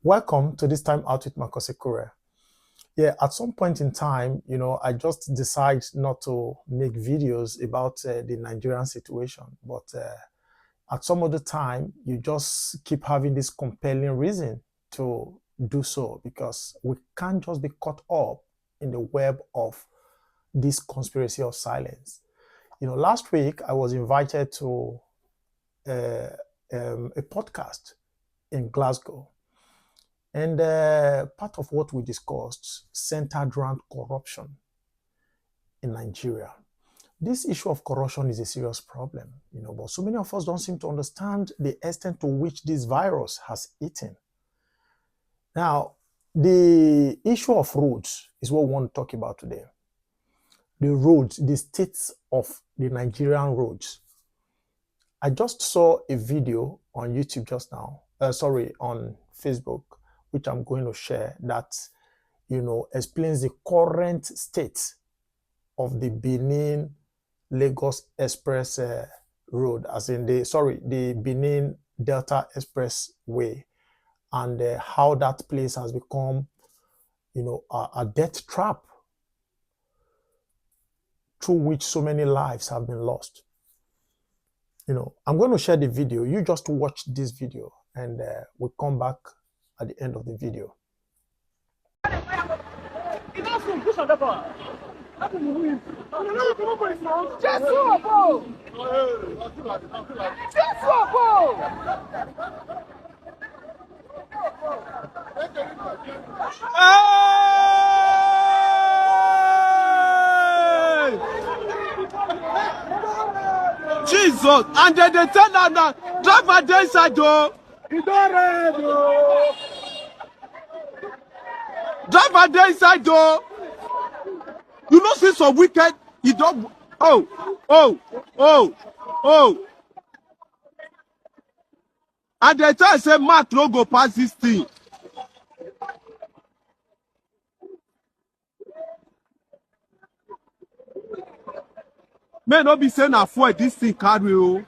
Welcome to This Time Out with Makosi Kure. Yeah, at some point in time, I just decide not to make videos about the Nigerian situation. But at some other time, you just keep having this compelling reason to do so because we can't just be caught up in the web of this conspiracy of silence. Last week I was invited to a podcast in Glasgow. And part of what we discussed centered around corruption in Nigeria. This issue of corruption is a serious problem, but so many of us don't seem to understand the extent to which this virus has eaten. Now, the issue of roads is what we want to talk about today. The roads, the states of the Nigerian roads. I just saw a video on YouTube just now, on Facebook, which I'm going to share, that explains the current state of the Benin Lagos Express road, as in the Benin Delta Expressway, and how that place has become a death trap through which so many lives have been lost. I'm going to share the video. You just watch this video and we'll come back at the end of the video. Jesus, and then they tell her now, driver dey inside though. Driver dey inside though. You know, see some wicked, you don't. Oh. And they tell say Mark no go pass this thing. May not be saying afford this thing carry o.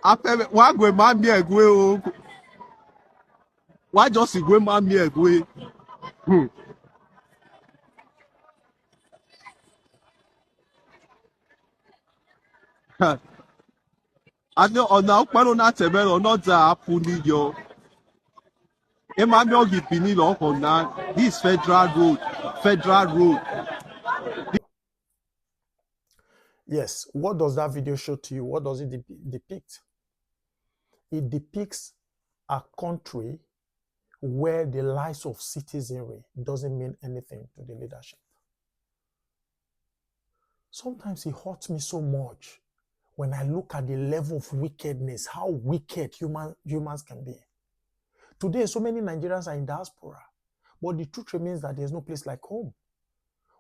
After why go man me egwe o? Why just go man me egwe? Ane ọ̀nà ọ̀pẹ̀rù náà tẹ̀mẹ́rẹ̀ ọ̀nà ọ̀dà àpò níyọ. Ẹ máa mi ọ̀gì bìíní lọ́kọ̀ náà. This federal road. Yes, what does that video show to you? What does it depict? It depicts a country where the lives of citizenry doesn't mean anything to the leadership. Sometimes it hurts me so much when I look at the level of wickedness, how wicked humans can be. Today, so many Nigerians are in diaspora, but the truth remains that there's no place like home.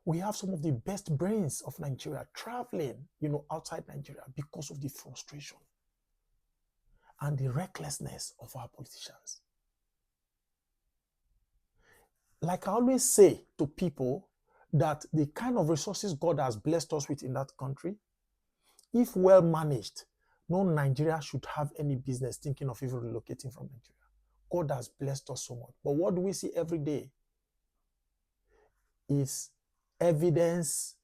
We have some of the best brains of Nigeria traveling, outside Nigeria because of the frustration and the recklessness of our politicians. Like I always say to people, that the kind of resources God has blessed us with in that country, if well managed, no Nigeria should have any business thinking of even relocating from Nigeria. God has blessed us so much. But what do we see every day? Is evidence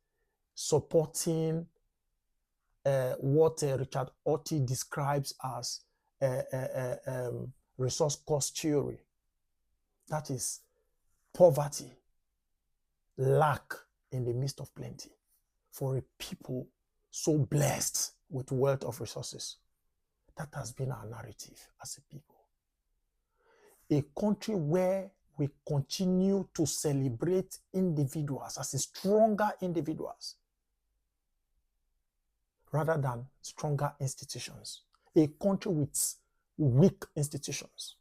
supporting what Richard Otti describes as resource cost theory. That is poverty, lack in the midst of plenty for a people so blessed with wealth of resources. That has been our narrative as a people. A country where we continue to celebrate individuals as stronger individuals rather than stronger institutions. A country with weak institutions.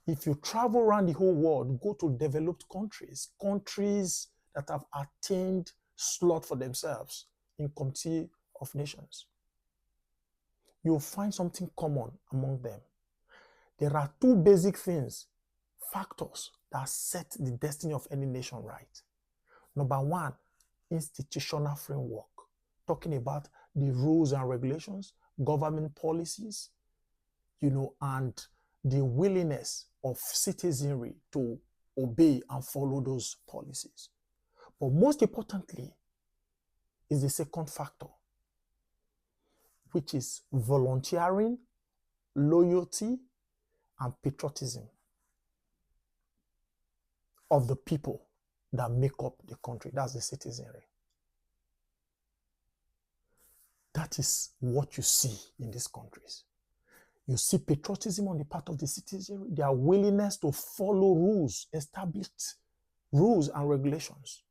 If you travel around the whole world, go to developed countries that have attained slot for themselves in Committee of Nations, you'll find something common among them. There are two basic factors that set the destiny of any nation right. Number one, institutional framework, talking about the rules and regulations, government policies, and the willingness of citizenry to obey and follow those policies. But most importantly is the second factor, which is volunteering, loyalty, and patriotism of the people that make up the country. That's the citizenry. That is what you see in these countries. You see patriotism on the part of the citizenry, their willingness to follow rules, established rules and regulations,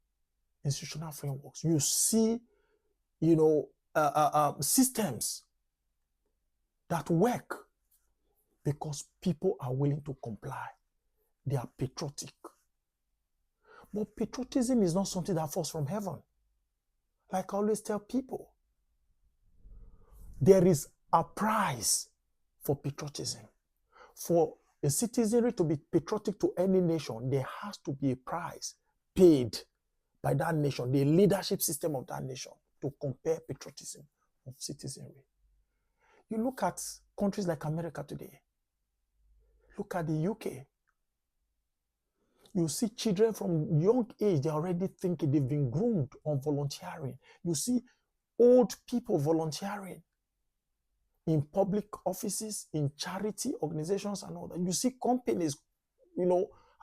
institutional frameworks. You see, systems that work because people are willing to comply. They are patriotic. But patriotism is not something that falls from heaven. Like I always tell people, there is a price for patriotism. For a citizenry to be patriotic to any nation, there has to be a price paid by that nation, the leadership system of that nation, to compare patriotism of citizenry. You look at countries like America today. Look at the UK. You see children from young age, they're already thinking, they've been groomed on volunteering. You see old people volunteering in public offices, in charity organizations and all that. You see companies,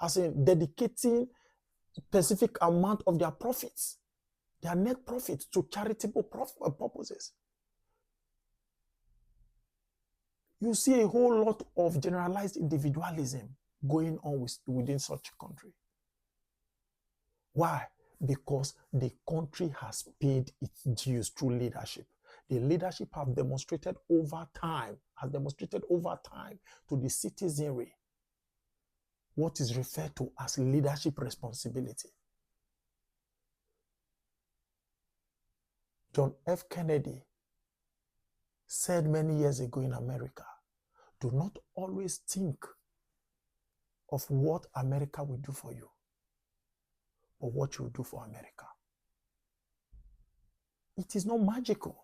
as in dedicating specific amount of their profits, their net profits, to charitable purposes. You see a whole lot of generalized individualism going on within such a country. Why? Because the country has paid its dues through leadership. The leadership has demonstrated over time to the citizenry what is referred to as leadership responsibility. John F. Kennedy said many years ago in America, do not always think of what America will do for you, but what you will do for America. It is not magical.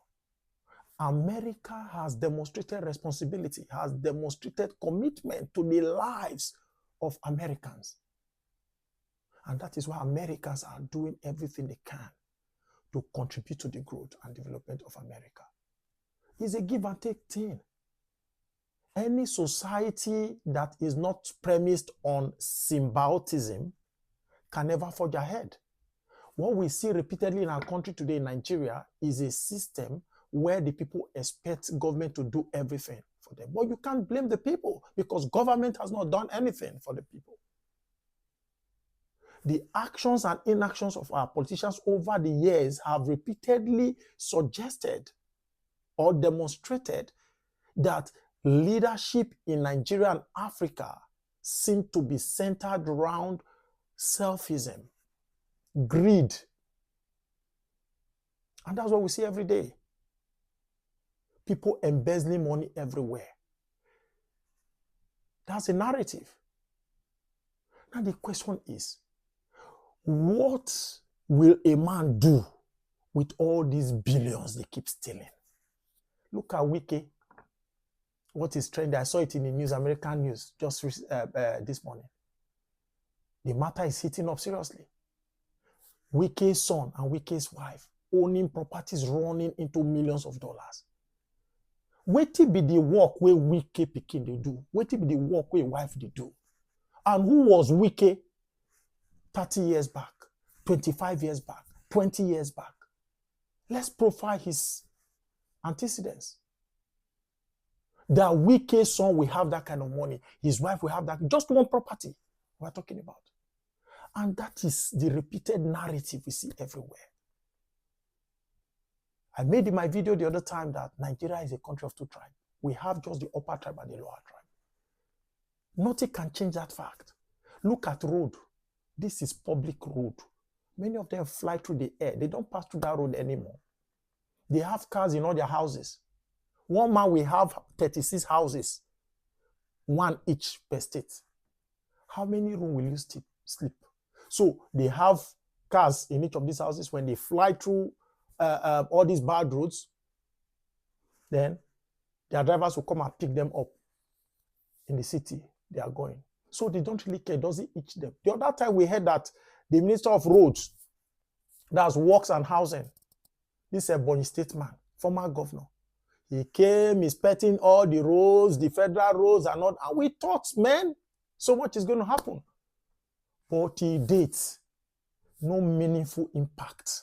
America has demonstrated responsibility, has demonstrated commitment to the lives of Americans. And that is why Americans are doing everything they can to contribute to the growth and development of America. It's a give and take thing. Any society that is not premised on symbiotism can never forge ahead. What we see repeatedly in our country today, in Nigeria, is a system where the people expect government to do everything for them. But you can't blame the people because government has not done anything for the people. The actions and inactions of our politicians over the years have repeatedly suggested or demonstrated that leadership in Nigeria and Africa seem to be centered around selfism, greed. And that's what we see every day. People embezzling money everywhere. That's a narrative. Now the question is, what will a man do with all these billions they keep stealing? Look at Wike. What is trending? I saw it in the news, American news, just this morning. The matter is heating up seriously. Wike's son and Wike's wife owning properties running into millions of dollars. Wetin be the work where Wike pikin they do? Wetin be the work where wife they do? And who was Wike 30 years back, 25 years back, 20 years back? Let's profile his antecedents. That Wike's son will have that kind of money. His wife will have that. Just one property we're talking about. And that is the repeated narrative we see everywhere. I made in my video the other time that Nigeria is a country of two tribes. We have just the upper tribe and the lower tribe. Nothing can change that fact. Look at road. This is public road. Many of them fly through the air. They don't pass through that road anymore. They have cars in all their houses. One man will have 36 houses, one each per state. how many rooms will you sleep? So they have cars in each of these houses. When they fly through all these bad roads, then their drivers will come and pick them up in the city they are going. So they don't really care. It doesn't itch them. The other time we heard that the Minister of Roads, that's Works and Housing, this Ebonyi State man, former governor, he came inspecting all the roads, the federal roads and all. And we thought, man, so much is going to happen. But till date, no meaningful impact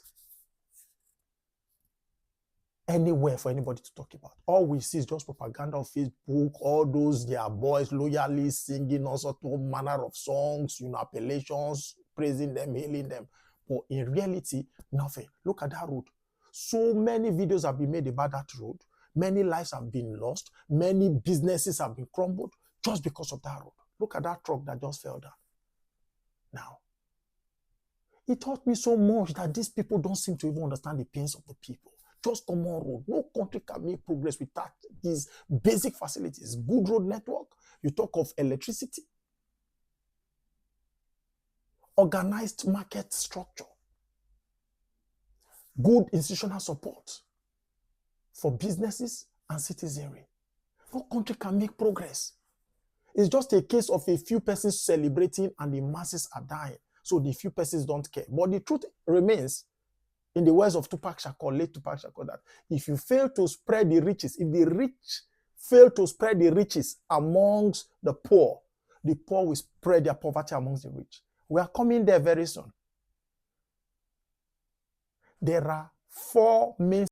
anywhere for anybody to talk about. All we see is just propaganda on Facebook, all those their boys loyally singing all sorts of manner of songs, appellations, praising them, hailing them. But in reality, nothing. Look at that road. So many videos have been made about that road. Many lives have been lost. Many businesses have been crumbled just because of that road. Look at that truck that just fell down. Now, it taught me so much that these people don't seem to even understand the pains of the people. Just common road. No country can make progress without these basic facilities. Good road network. You talk of electricity. Organized market structure. Good institutional support for businesses and citizenry. No country can make progress. It's just a case of a few persons celebrating and the masses are dying. So the few persons don't care. But the truth remains, in the words of Tupac Shakur, late Tupac Shakur, that if you fail to spread the riches, if the rich fail to spread the riches amongst the poor will spread their poverty amongst the rich. We are coming there very soon. There are 4 main